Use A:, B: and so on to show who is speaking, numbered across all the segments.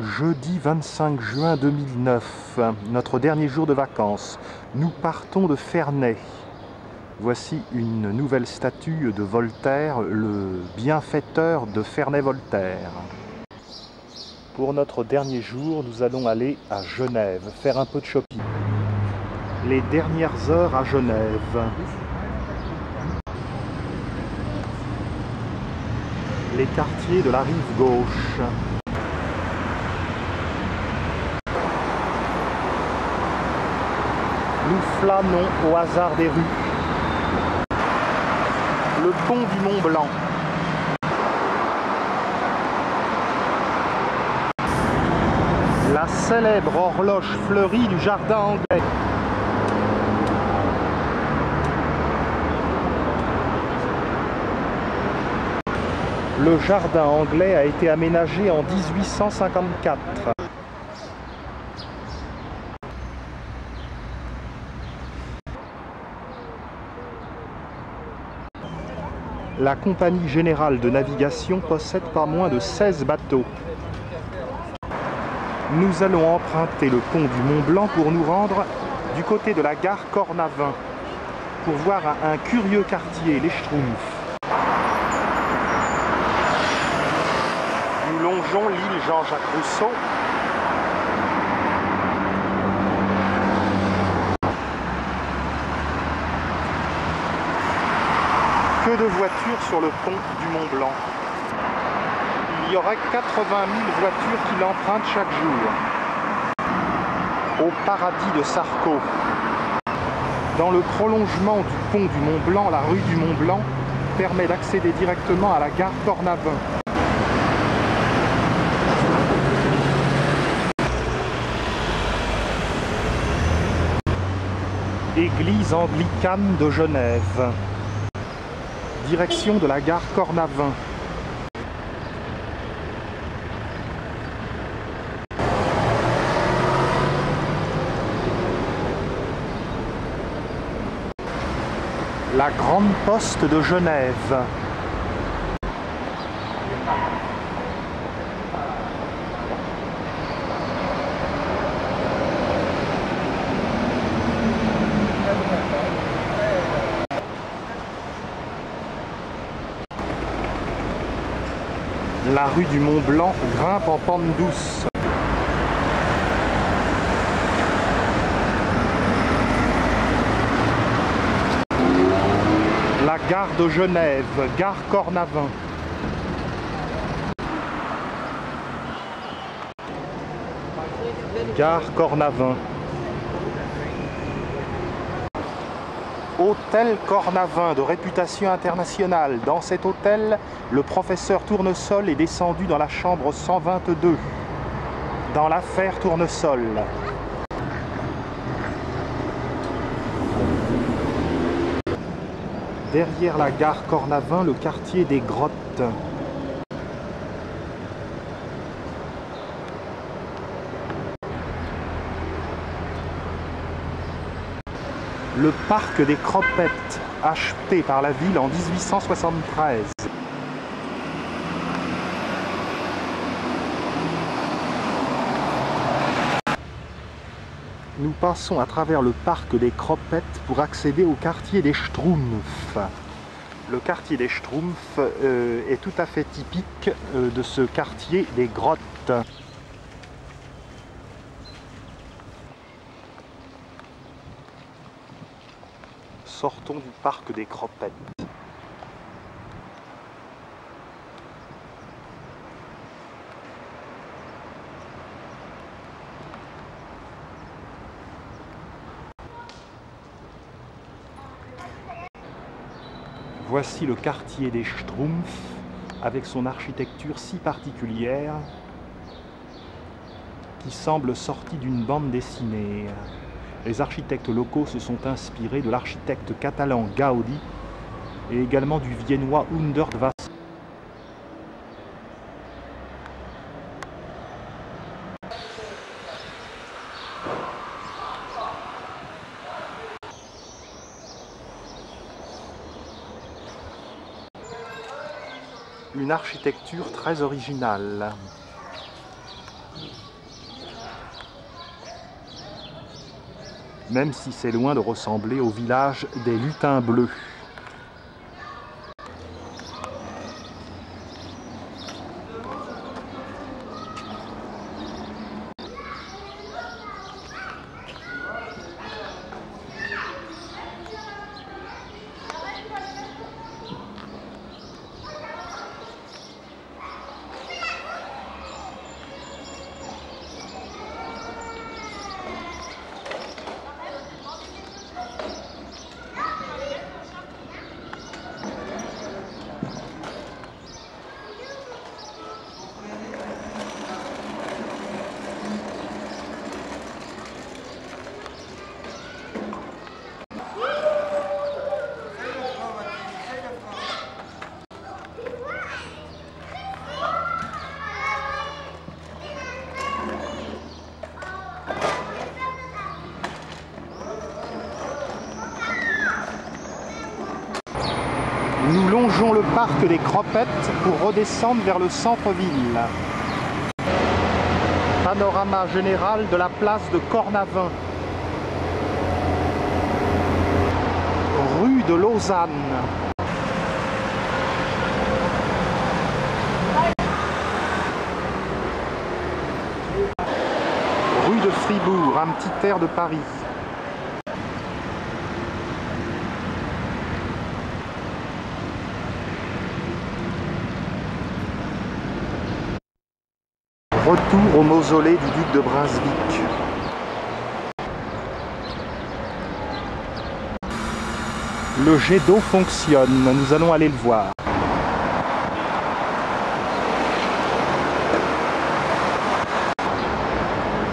A: Jeudi 25 juin 2009, notre dernier jour de vacances. Nous partons de Ferney. Voici une nouvelle statue de Voltaire, le bienfaiteur de Ferney-Voltaire. Pour notre dernier jour, nous allons aller à Genève, faire un peu de shopping. Les dernières heures à Genève. Les quartiers de la rive gauche. Nous flânons au hasard des rues. Le pont du Mont Blanc. La célèbre horloge fleurie du jardin anglais. Le jardin anglais a été aménagé en 1854. La Compagnie Générale de Navigation possède pas moins de 16 bateaux. Nous allons emprunter le pont du Mont Blanc pour nous rendre du côté de la gare Cornavin, pour voir un curieux quartier, les Schtroumpfs. Nous longeons l'île Jean-Jacques Rousseau. Que de voitures sur le pont du Mont Blanc. Il y aurait 80 000 voitures qui l'empruntent chaque jour. Au paradis de Sarcos. Dans le prolongement du pont du Mont Blanc, la rue du Mont Blanc permet d'accéder directement à la gare Cornavin. Église anglicane de Genève. Direction de la gare Cornavin. La Grande Poste de Genève. La rue du Mont Blanc grimpe en pente douce. La gare de Genève, gare Cornavin. Gare Cornavin. Hôtel Cornavin de réputation internationale. Dans cet hôtel, le professeur Tournesol est descendu dans la chambre 122, dans l'affaire Tournesol. Derrière la gare Cornavin, le quartier des Grottes. Le parc des Cropettes, acheté par la ville en 1873. Nous passons à travers le parc des Cropettes pour accéder au quartier des Schtroumpfs. Le quartier des Schtroumpfs est tout à fait typique de ce quartier des Grottes. Sortons du parc des Cropettes. Voici le quartier des Schtroumpfs, avec son architecture si particulière, qui semble sortie d'une bande dessinée. Les architectes locaux se sont inspirés de l'architecte catalan Gaudi et également du viennois Hundertwasser. Une architecture très originale. même si c'est loin de ressembler au village des lutins bleus. Nous longeons le parc des Cropettes pour redescendre vers le centre-ville. Panorama général de la place de Cornavin. Rue de Lausanne. Rue de Fribourg, un petit air de Paris. Retour au mausolée du duc de Brunswick. Le jet d'eau fonctionne, nous allons aller le voir.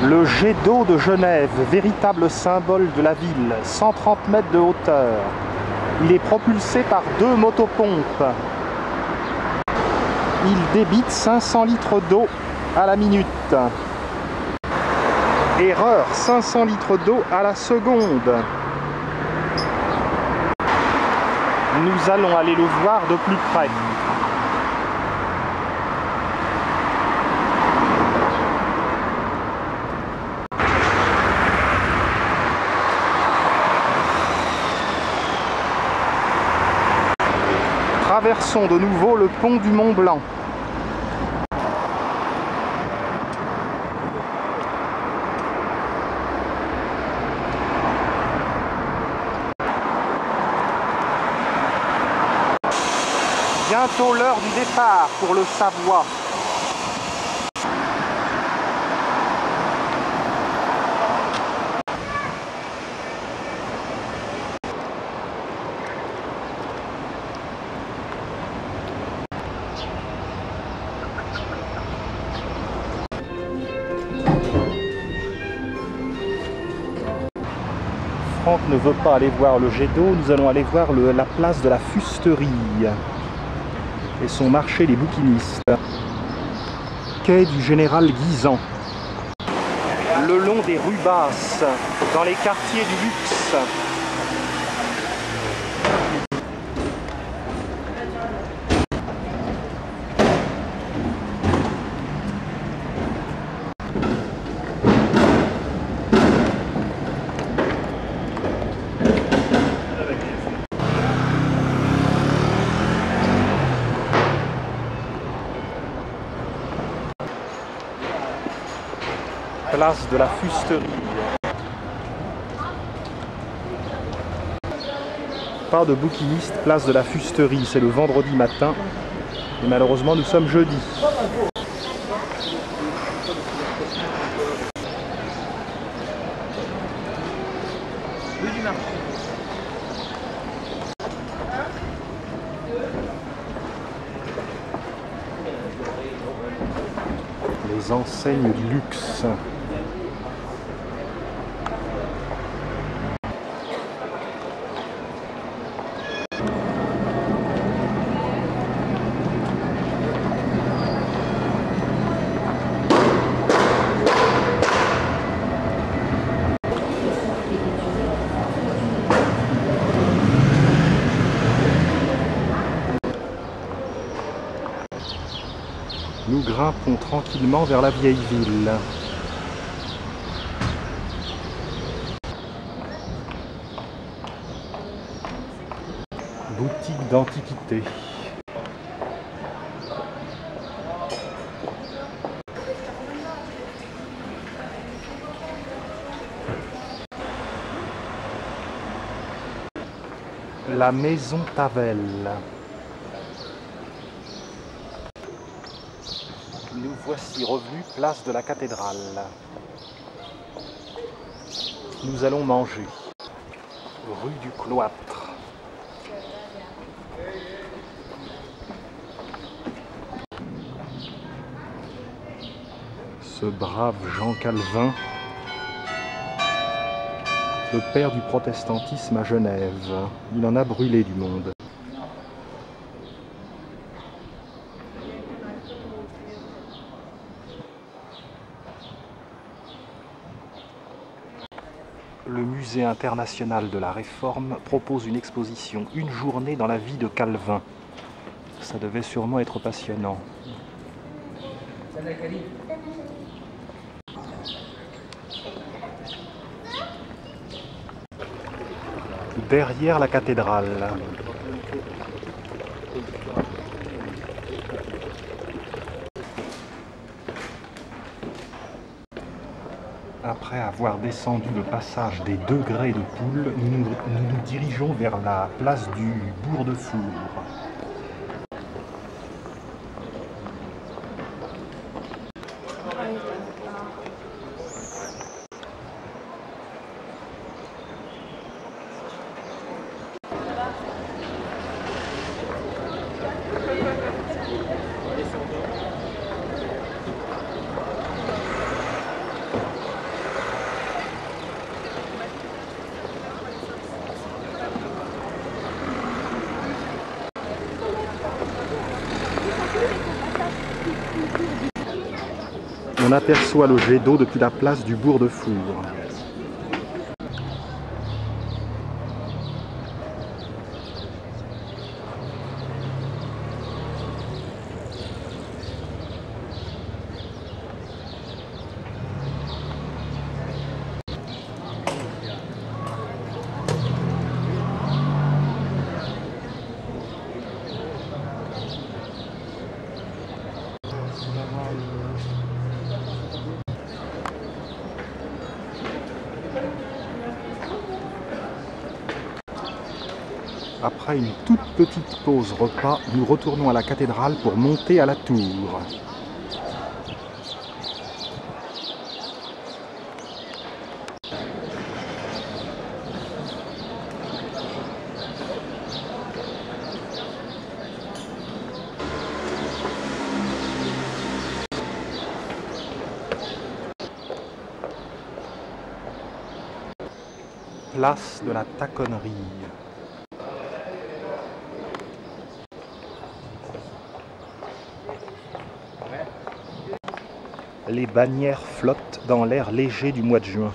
A: Le jet d'eau de Genève, véritable symbole de la ville, 130 mètres de hauteur. Il est propulsé par 2 motopompes. Il débite 500 litres d'eau à la minute. Erreur, 500 litres d'eau à la seconde. Nous allons aller le voir de plus près. Traversons de nouveau le pont du Mont Blanc. Bientôt l'heure du départ pour le Savoie. Franck ne veut pas aller voir le jet d'eau, nous allons aller voir la place de la Fusterie et son marché des bouquinistes. Quai du Général Guisan. Le long des rues basses, dans les quartiers du luxe. Place de la Fusterie. Pas de bouquiniste, place de la Fusterie. C'est le vendredi matin. Et malheureusement, nous sommes jeudi. Les enseignes du luxe. Nous grimpons tranquillement vers la vieille ville. d'antiquité. La maison Tavel. Nous voici revenus place de la cathédrale. Nous allons manger. Rue du Cloître. Ce brave Jean Calvin, le père du protestantisme à Genève, il en a brûlé du monde. Le Musée international de la Réforme propose une exposition, une journée dans la vie de Calvin. Ça devait sûrement être passionnant. Derrière la cathédrale. Après avoir descendu le passage des degrés de Poule, nous nous dirigeons vers la place du Bourg-de-Four. On aperçoit le jet d'eau depuis la place du Bourg-de-Four. Après une toute petite pause repas, nous retournons à la cathédrale pour monter à la tour. Place de la Taconnerie. Les bannières flottent dans l'air léger du mois de juin.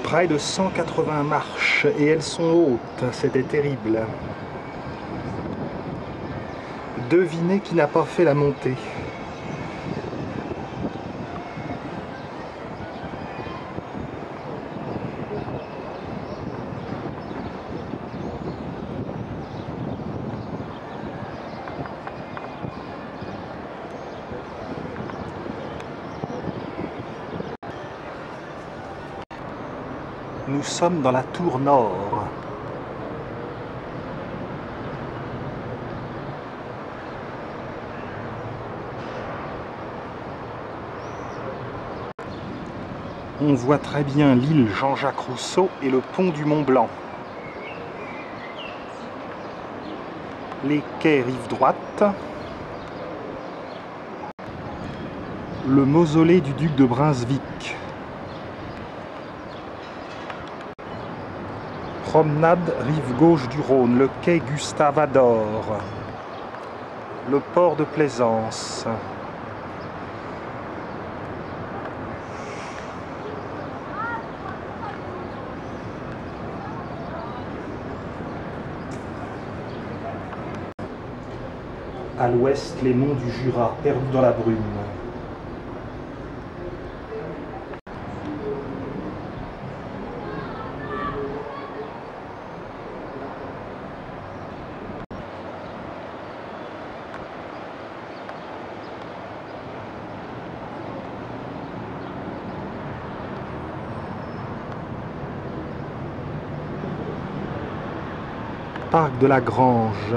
A: Près de 180 marches et elles sont hautes, c'était terrible. Devinez qui n'a pas fait la montée. Nous sommes dans la tour nord. On voit très bien l'île Jean-Jacques Rousseau et le pont du Mont-Blanc. Les quais rive droite. Le mausolée du duc de Brunswick. Promenade rive gauche du Rhône, le quai Gustave Ador, le port de Plaisance. À l'ouest, les monts du Jura, perdus dans la brume. Parc de la Grange.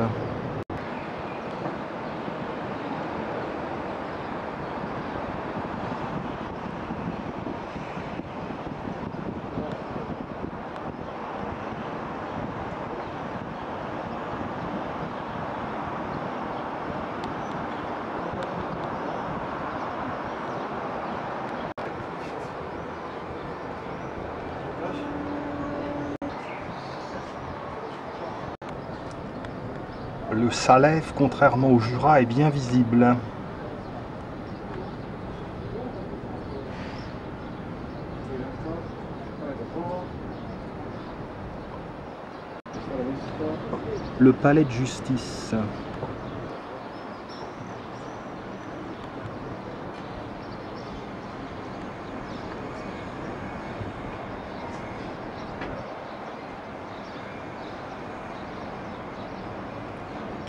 A: Le Salève, contrairement au Jura, est bien visible. Le palais de justice.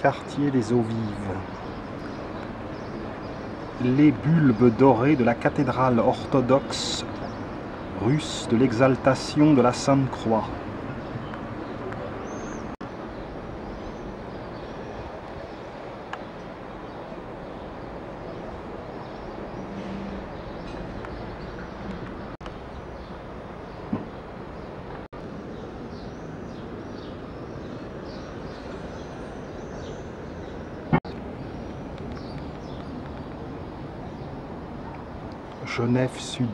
A: Quartier des eaux vives. Les bulbes dorés de la cathédrale orthodoxe russe de l'exaltation de la Sainte Croix. Genève Sud.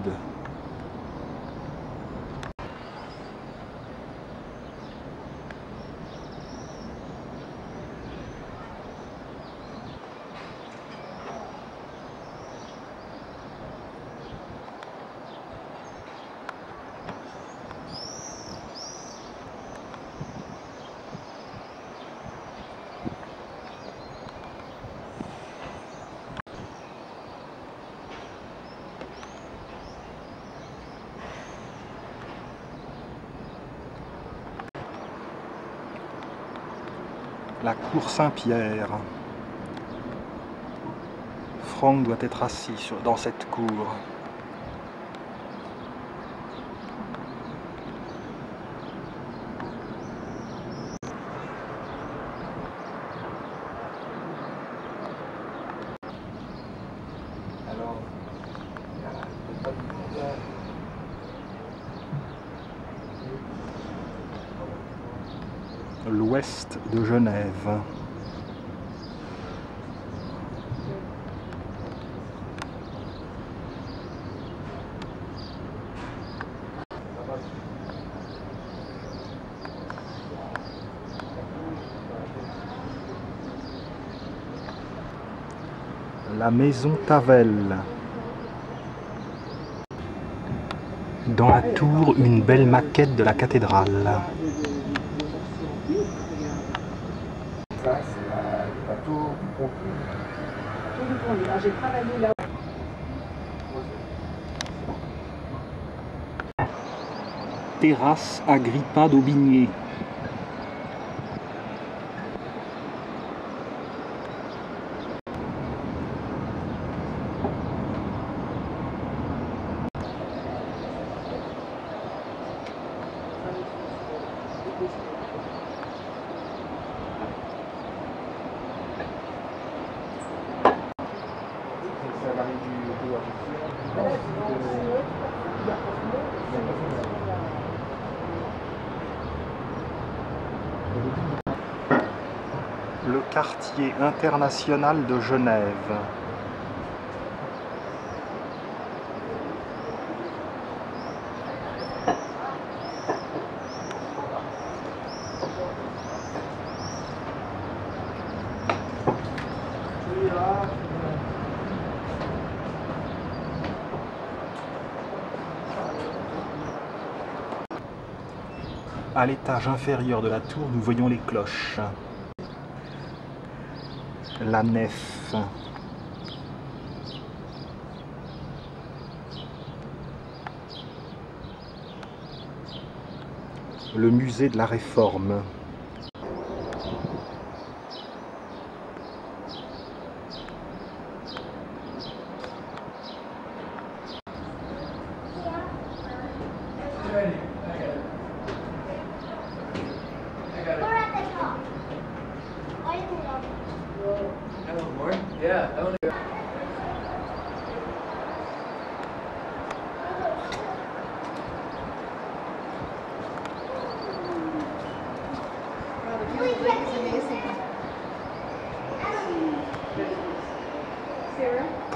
A: La cour Saint-Pierre. Franck doit être assis dans cette cour. L'ouest de Genève. La maison Tavel. Dans la tour, une belle maquette de la cathédrale.
B: Ça, c'est la tour du pont. Tour du pont. J'ai travaillé là.
A: Terrasse Agrippa d'Aubigné. Le quartier international de Genève. À l'étage inférieur de la tour, nous voyons les cloches. La nef. Le musée de la Réforme.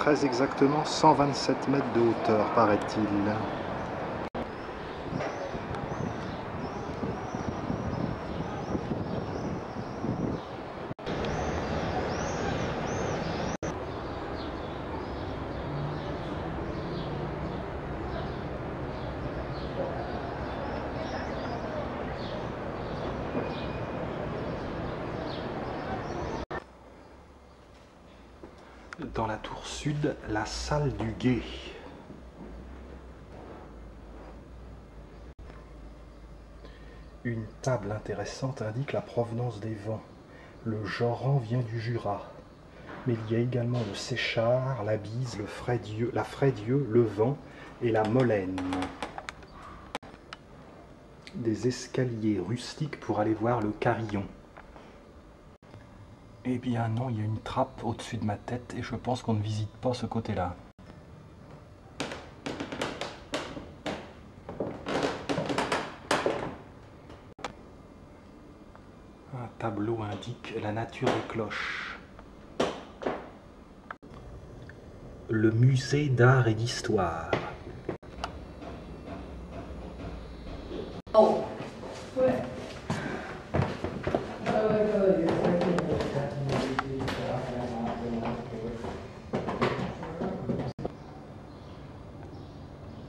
A: très exactement 127 mètres de hauteur, paraît-il. Dans la tour sud, la salle du guet. Une table intéressante indique la provenance des vents. Le Joran vient du Jura. Mais il y a également le Séchard, la Bise, la Fraidieu, le Vent et la Molène. Des escaliers rustiques pour aller voir le Carillon. Eh bien non, il y a une trappe au-dessus de ma tête et je pense qu'on ne visite pas ce côté-là. Un tableau indique la nature des cloches. Le musée d'art et d'histoire.
B: Oh, ouais.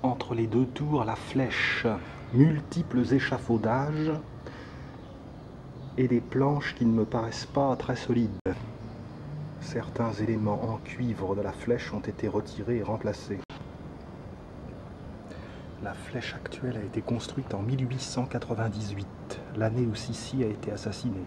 A: Entre les deux tours, la flèche, multiples échafaudages et des planches qui ne me paraissent pas très solides. Certains éléments en cuivre de la flèche ont été retirés et remplacés. La flèche actuelle a été construite en 1898, l'année où Sissi a été assassiné.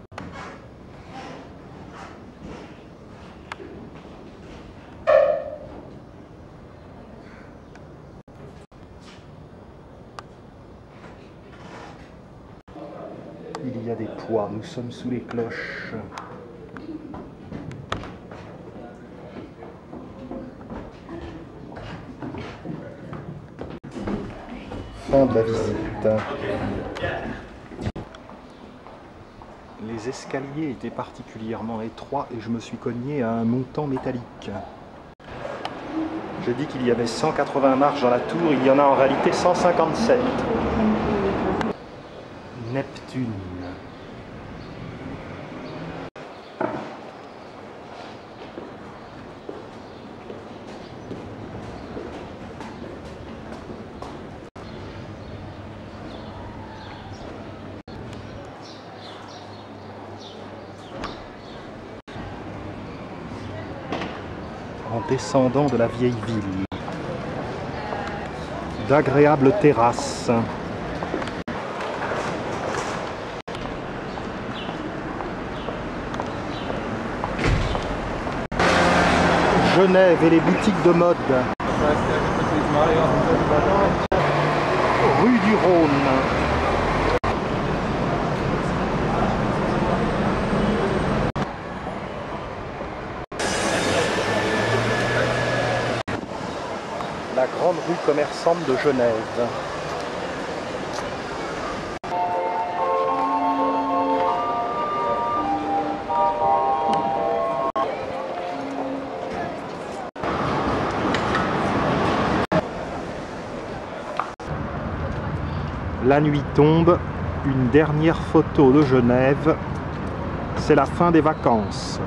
A: Il y a des poids, nous sommes sous les cloches. Fin de la visite. Les escaliers étaient particulièrement étroits et je me suis cogné à un montant métallique. J'ai dit qu'il y avait 180 marches dans la tour, il y en a en réalité 157. Neptune. En descendant de la vieille ville. D'agréables terrasses. Genève et les boutiques de mode. Rue du Rhône. La grande rue commerçante de Genève. La nuit tombe, une dernière photo de Genève, c'est la fin des vacances.